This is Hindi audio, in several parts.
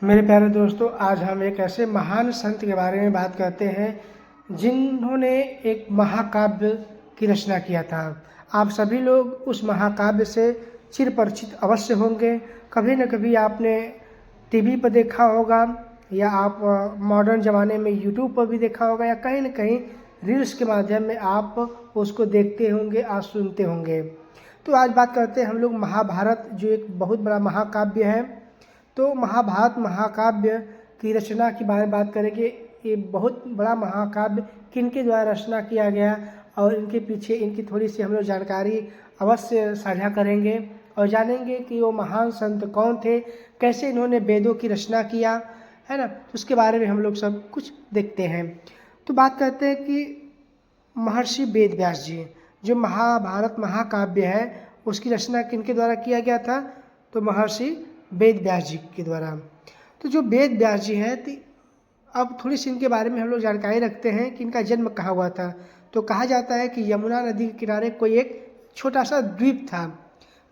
मेरे प्यारे दोस्तों, आज हम एक ऐसे महान संत के बारे में बात करते हैं जिन्होंने एक महाकाव्य की रचना किया था। आप सभी लोग उस महाकाव्य से चिरपरिचित अवश्य होंगे। कभी न कभी आपने टीवी पर देखा होगा या आप मॉडर्न ज़माने में यूट्यूब पर भी देखा होगा या कहीं न कहीं रील्स के माध्यम में आप उसको देखते होंगे, आज सुनते होंगे। तो आज बात करते हैं हम लोग महाभारत, जो एक बहुत बड़ा महाकाव्य है। तो महाभारत महाकाव्य की रचना के बारे में बात करेंगे। ये बहुत बड़ा महाकाव्य किनके द्वारा रचना किया गया और इनके पीछे इनकी थोड़ी सी हम लोग जानकारी अवश्य साझा करेंगे और जानेंगे कि वो महान संत कौन थे, कैसे इन्होंने वेदों की रचना किया, है ना। तो उसके बारे में हम लोग सब कुछ देखते हैं। तो बात करते हैं कि महर्षि वेद व्यास जी, जो महाभारत महाकाव्य है उसकी रचना किनके द्वारा किया गया था, तो महर्षि वेद व्यास जी के द्वारा। तो जो वेद व्यास जी हैं, तो अब थोड़ी सी इनके बारे में हम लोग जानकारी रखते हैं कि इनका जन्म कहाँ हुआ था। तो कहा जाता है कि यमुना नदी के किनारे कोई एक छोटा सा द्वीप था।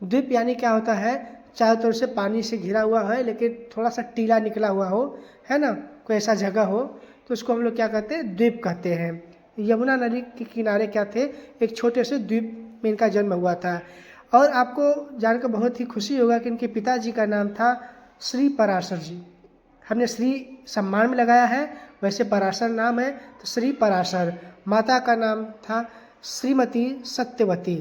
द्वीप यानी क्या होता है, चारों तरफ से पानी से घिरा हुआ है लेकिन थोड़ा सा टीला निकला हुआ हो, है ना, कोई ऐसा जगह हो, तो उसको हम लोग क्या कहते हैं, द्वीप कहते हैं। यमुना नदी के किनारे क्या थे, एक छोटे से द्वीप में इनका जन्म हुआ था। और आपको जानकर बहुत ही खुशी होगा कि इनके पिताजी का नाम था श्री पराशर जी। हमने श्री सम्मान में लगाया है, वैसे पराशर नाम है तो श्री पराशर। माता का नाम था श्रीमती सत्यवती।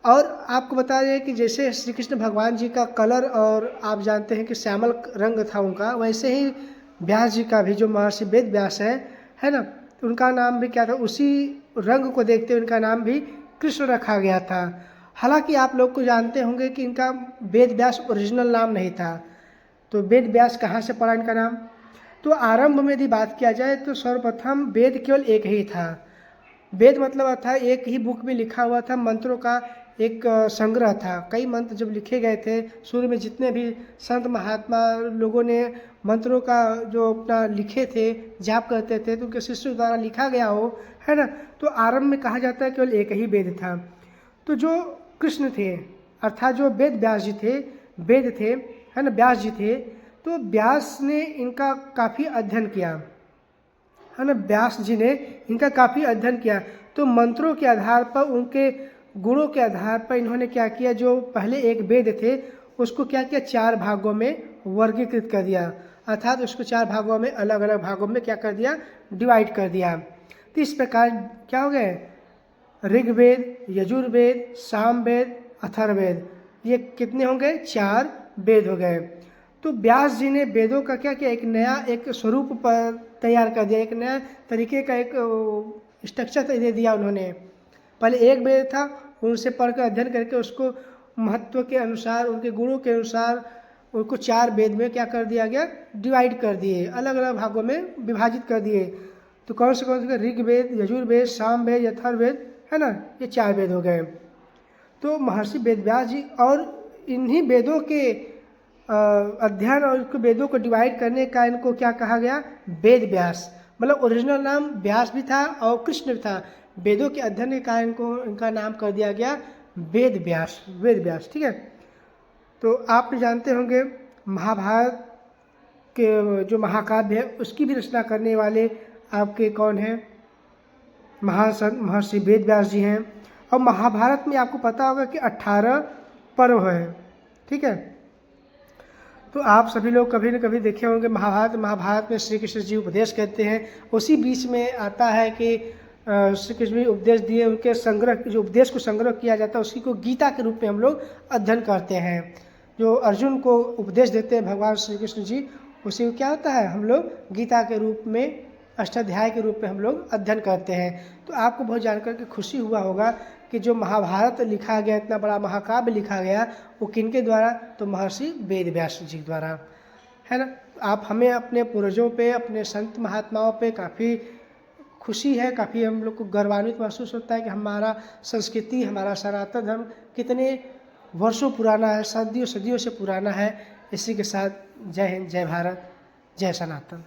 और आपको बता दें कि जैसे श्री कृष्ण भगवान जी का कलर और आप जानते हैं कि श्यामल रंग था उनका, वैसे ही व्यास जी का भी, जो महर्षि वेद व्यास है ना, तो उनका नाम भी क्या था, उसी रंग को देखते हुए उनका नाम भी कृष्ण रखा गया था। हालांकि आप लोग को जानते होंगे कि इनका वेद व्यास ओरिजिनल नाम नहीं था। तो वेद व्यास कहाँ से पड़ा इनका नाम, तो आरंभ में यदि बात किया जाए तो सर्वप्रथम वेद केवल एक ही था। वेद मतलब था एक ही बुक में लिखा हुआ था, मंत्रों का एक संग्रह था। कई मंत्र जब लिखे गए थे शुरू में, जितने भी संत महात्मा लोगों ने मंत्रों का जो अपना लिखे थे, जाप करते थे, तो उनके शिष्यों द्वारा लिखा गया हो, है ना। तो आरंभ में कहा जाता है केवल एक ही वेद था। तो जो कृष्ण थे, अर्थात जो वेद व्यास जी थे, वेद थे, है ना, व्यास जी थे, तो व्यास ने इनका काफ़ी अध्ययन किया, है ना। व्यास जी ने इनका काफ़ी अध्ययन किया। तो मंत्रों के आधार पर, उनके गुणों के आधार पर इन्होंने क्या किया, जो पहले एक वेद थे उसको क्या किया, 4 भागों में वर्गीकृत कर दिया। अर्थात उसको 4 भागों में, अलग अलग भागों में क्या कर दिया, डिवाइड कर दिया। तो इस प्रकार क्या हो गए, ऋग्वेद, यजुर्वेद, सामवेद, अथर्ववेद, ये कितने होंगे, 4 वेद हो गए। तो व्यास जी ने वेदों का क्या किया, एक नया एक स्वरूप पर तैयार कर दिया, एक नया तरीके का एक स्ट्रक्चर दे दिया उन्होंने। पहले एक वेद था, उनसे पढ़कर अध्ययन करके उसको महत्व के अनुसार, उनके गुणों के अनुसार उनको 4 वेद में क्या कर दिया गया, डिवाइड कर दिए, अलग अलग भागों में विभाजित कर दिए। तो कौन से ऋग्वेद, यजुर्वेद, सामवेद, अथर्ववेद, है ना, ये 4 वेद हो गए। तो महर्षि वेद व्यास जी, और इन्हीं वेदों के अध्ययन और इसको वेदों को डिवाइड करने का इनको क्या कहा गया, वेद व्यास। मतलब ओरिजिनल नाम व्यास भी था और कृष्ण भी था। वेदों के अध्ययन के कारण इनको, इनका नाम कर दिया गया वेद व्यास, वेद व्यास, ठीक है। तो आप जानते होंगे महाभारत के जो महाकाव्य है उसकी भी रचना करने वाले आपके कौन हैं, महान संत महर्षि वेद व्यास जी हैं। और महाभारत में आपको पता होगा कि 18 पर्व हैं, ठीक है। तो आप सभी लोग कभी न कभी देखे होंगे महाभारत में श्री कृष्ण जी उपदेश करते हैं। उसी बीच में आता है कि श्री कृष्ण जी उपदेश दिए, उनके संग्रह, जो उपदेश को संग्रह किया जाता है उसी को गीता के रूप में हम लोग अध्ययन करते हैं। जो अर्जुन को उपदेश देते हैं भगवान श्री कृष्ण जी, उसी को क्या होता है, हम लोग गीता के रूप में, अष्टाध्याय के रूप में हम लोग अध्ययन करते हैं। तो आपको बहुत जानकर के खुशी हुआ होगा कि जो महाभारत लिखा गया, इतना बड़ा महाकाव्य लिखा गया, वो किनके द्वारा, तो महर्षि वेद व्यास जी द्वारा, है ना। आप हमें अपने पूर्वजों पे, अपने संत महात्माओं पे काफ़ी खुशी है, काफ़ी हम लोग को गर्वान्वित महसूस होता है कि हमारा संस्कृति, हमारा सनातन धर्म कितने वर्षों पुराना है, सदियों सदियों से पुराना है। इसी के साथ जय हिंद, जय भारत, जय सनातन।